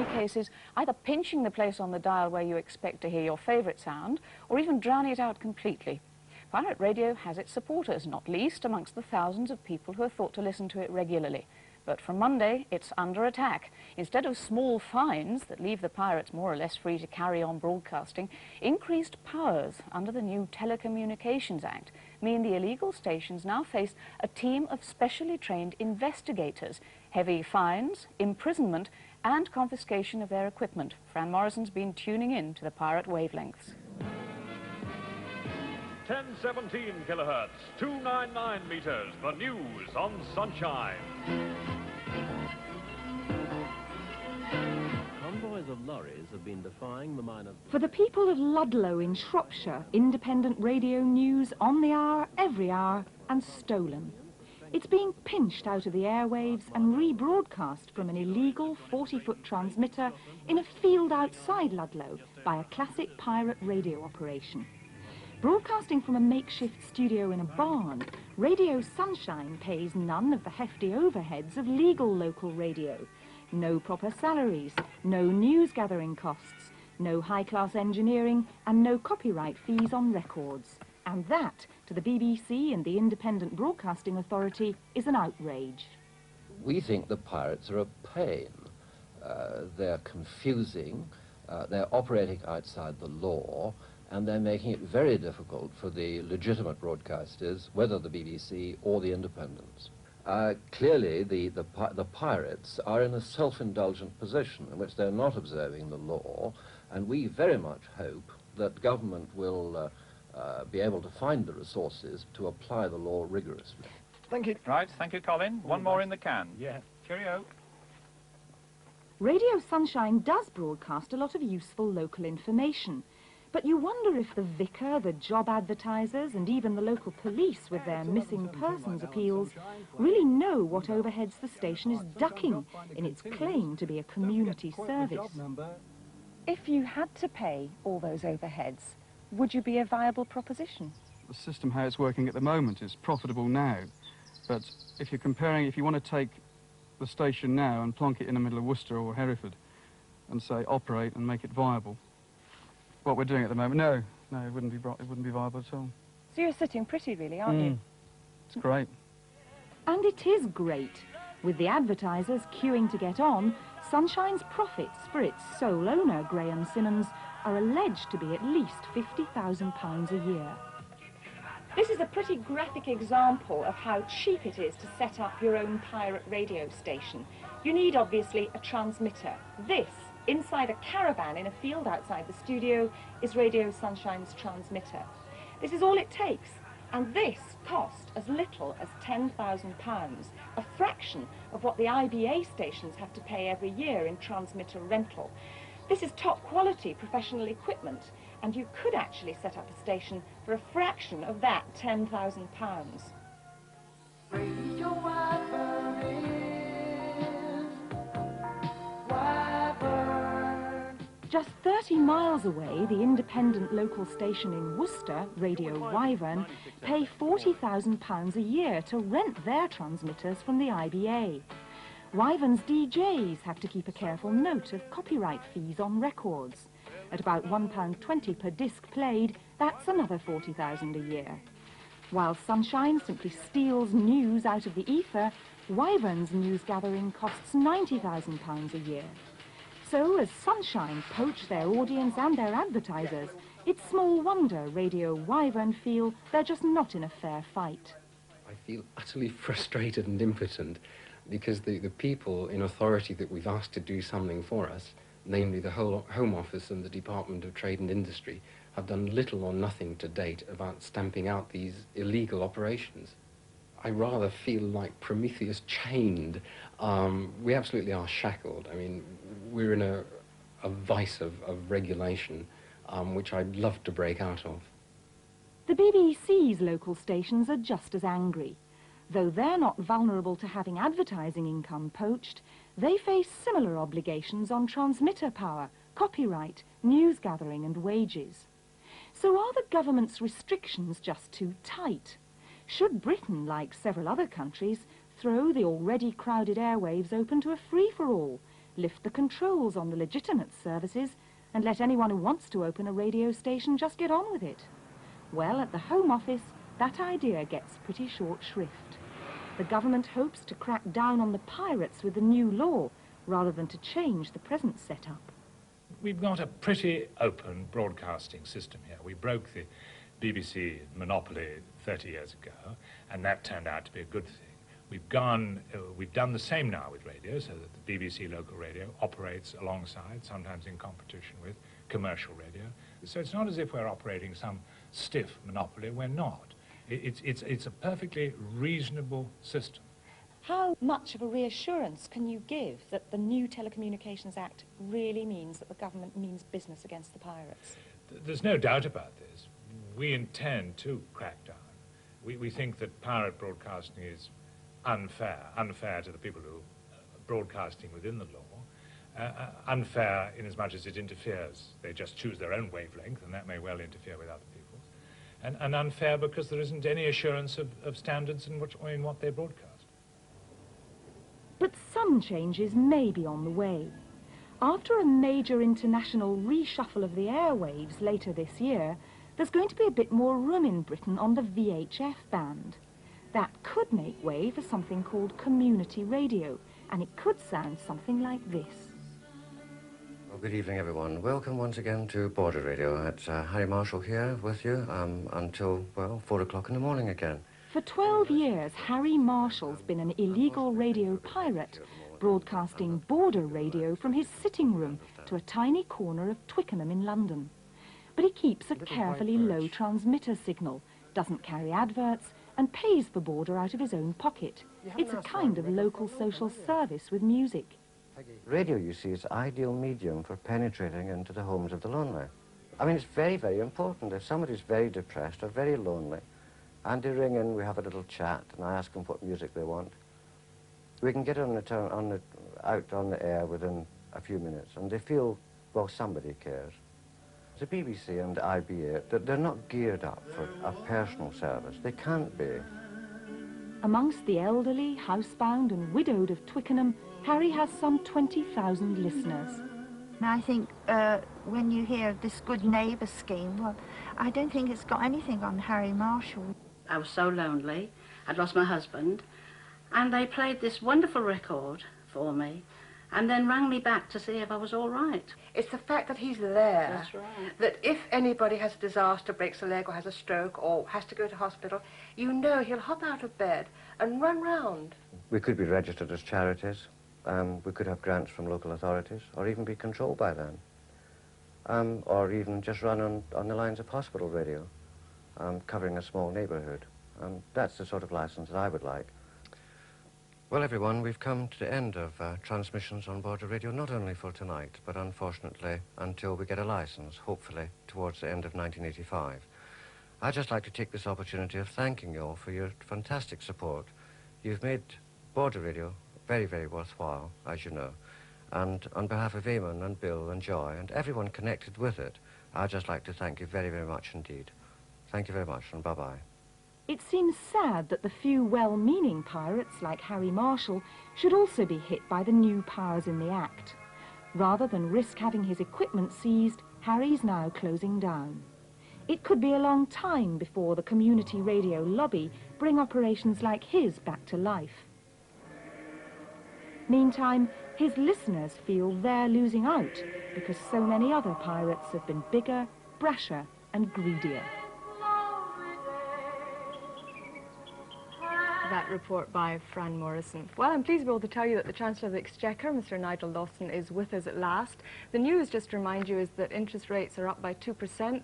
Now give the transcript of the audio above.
cases either pinching the place on the dial where you expect to hear your favourite sound, or even drowning it out completely. Pirate radio has its supporters, not least amongst the thousands of people who are thought to listen to it regularly. But from Monday, it's under attack. Instead of small fines that leave the pirates more or less free to carry on broadcasting, increased powers under the new Telecommunications Act mean the illegal stations now face a team of specially trained investigators, heavy fines, imprisonment and confiscation of their equipment. Fran Morrison's been tuning in to the pirate wavelengths. 1017 kilohertz, 299 meters, the news on Sunshine. Convoys of lorries have been defying the minor... For the people of Ludlow in Shropshire, independent radio news on the hour, every hour, and stolen. It's being pinched out of the airwaves and rebroadcast from an illegal 40-foot transmitter in a field outside Ludlow by a classic pirate radio operation. Broadcasting from a makeshift studio in a barn, Radio Sunshine pays none of the hefty overheads of legal local radio. No proper salaries, no news-gathering costs, no high-class engineering, and no copyright fees on records. And that, to the BBC and the Independent Broadcasting Authority, is an outrage. We think the pirates are a pain. They're confusing, they're operating outside the law, and they're making it very difficult for the legitimate broadcasters, whether the BBC or the independents. Clearly, the pirates are in a self-indulgent position in which they're not observing the law, and we very much hope that government will be able to find the resources to apply the law rigorously. Thank you. Right, thank you, Colin. One more in the can. Yeah. Cheerio. Radio Sunshine does broadcast a lot of useful local information, but you wonder if the vicar, the job advertisers, and even the local police with their missing persons appeals really know what overheads the station is ducking in its claim to be a community service. If you had to pay all those overheads, would you be a viable proposition? The system how it's working at the moment is profitable now, but if you're comparing, if you want to take the station now and plonk it in the middle of Worcester or Hereford and say operate and make it viable, what we're doing at the moment, no, it wouldn't be viable at all. So you're sitting pretty, really, aren't you? It's great. And it is great. With the advertisers queuing to get on, Sunshine's profits for its sole owner, Graham Simmons, are alleged to be at least £50,000 a year. This is a pretty graphic example of how cheap it is to set up your own pirate radio station. You need, obviously, a transmitter. This, inside a caravan in a field outside the studio, is Radio Sunshine's transmitter. This is all it takes, and this cost as little as £10,000, a fraction of what the IBA stations have to pay every year in transmitter rental. This is top quality professional equipment, and you could actually set up a station for a fraction of that £10,000. Just 30 miles away, the independent local station in Worcester, Radio Wyvern, pay £40,000 a year to rent their transmitters from the IBA. Wyvern's DJs have to keep a careful note of copyright fees on records. At about £1.20 per disc played, that's another £40,000 a year. While Sunshine simply steals news out of the ether, Wyvern's news gathering costs £90,000 a year. So, as Sunshine poach their audience and their advertisers, it's small wonder Radio Wyvern feel they're just not in a fair fight. I feel utterly frustrated and impotent because the people in authority that we've asked to do something for us, namely the whole Home Office and the Department of Trade and Industry, have done little or nothing to date about stamping out these illegal operations. I rather feel like Prometheus chained. We absolutely are shackled. I mean, we're in a vice of regulation, which I'd love to break out of. The BBC's local stations are just as angry. Though they're not vulnerable to having advertising income poached, they face similar obligations on transmitter power, copyright, news gathering and wages. So are the government's restrictions just too tight? Should Britain, like several other countries, throw the already crowded airwaves open to a free-for-all, lift the controls on the legitimate services, and let anyone who wants to open a radio station just get on with it. Well, at the Home Office, that idea gets pretty short shrift. The government hopes to crack down on the pirates with the new law, rather than to change the present setup. We've got a pretty open broadcasting system here. We broke the BBC monopoly 30 years ago, and that turned out to be a good thing. We've done the same now with radio, so that the BBC local radio operates alongside, sometimes in competition with, commercial radio. So it's not as if we're operating some stiff monopoly. We're not. It's a perfectly reasonable system. How much of a reassurance can you give that the new Telecommunications Act really means that the government means business against the pirates? There's no doubt about this. We intend to crack down. We think that pirate broadcasting is unfair to the people who are broadcasting within the law, unfair in as much as it interferes. They just choose their own wavelength, and that may well interfere with other people's, and unfair because there isn't any assurance of standards in what they broadcast. But some changes may be on the way. After a major international reshuffle of the airwaves later this year, there's going to be a bit more room in Britain on the VHF band. That could make way for something called community radio, and it could sound something like this. Well, good evening, everyone. Welcome once again to Border Radio. It's Harry Marshall here with you until, well, 4 o'clock in the morning again. For 12 years, Harry Marshall's been an illegal radio pirate, broadcasting border radio from his sitting room to a tiny corner of Twickenham in London. But he keeps a carefully low transmitter signal, doesn't carry adverts, and pays for border out of his own pocket. It's a kind of local social service with music. Radio, you see, is an ideal medium for penetrating into the homes of the lonely. I mean, it's very, very important. If somebody's very depressed or very lonely, and they ring in, we have a little chat, and I ask them what music they want. We can get out on the air within a few minutes, and they feel, well, somebody cares. The BBC and the IBA, they're not geared up for a personal service. They can't be. Amongst the elderly, housebound and widowed of Twickenham, Harry has some 20,000 listeners. I think when you hear this Good Neighbour scheme, well, I don't think it's got anything on Harry Marshall. I was so lonely. I'd lost my husband. And they played this wonderful record for me and then rang me back to see if I was all right. It's the fact that he's there. That's right. That if anybody has a disaster, breaks a leg or has a stroke or has to go to hospital, you know he'll hop out of bed and run round. We could be registered as charities. We could have grants from local authorities, or even be controlled by them. Or even just run on the lines of hospital radio, covering a small neighbourhood. That's the sort of licence that I would like. Well, everyone, we've come to the end of transmissions on Border Radio, not only for tonight, but unfortunately until we get a licence, hopefully towards the end of 1985. I'd just like to take this opportunity of thanking you all for your fantastic support. You've made Border Radio very, very worthwhile, as you know. And on behalf of Eamon and Bill and Joy and everyone connected with it, I'd just like to thank you very, very much indeed. Thank you very much, and bye-bye. It seems sad that the few well-meaning pirates, like Harry Marshall, should also be hit by the new powers in the Act. Rather than risk having his equipment seized, Harry's now closing down. It could be a long time before the community radio lobby bring operations like his back to life. Meantime, his listeners feel they're losing out because so many other pirates have been bigger, brasher and greedier. That report by Fran Morrison. Well, I'm pleased to be able to tell you that the Chancellor of the Exchequer, Mr. Nigel Lawson, is with us at last. The news, just to remind you, is that interest rates are up by 2%.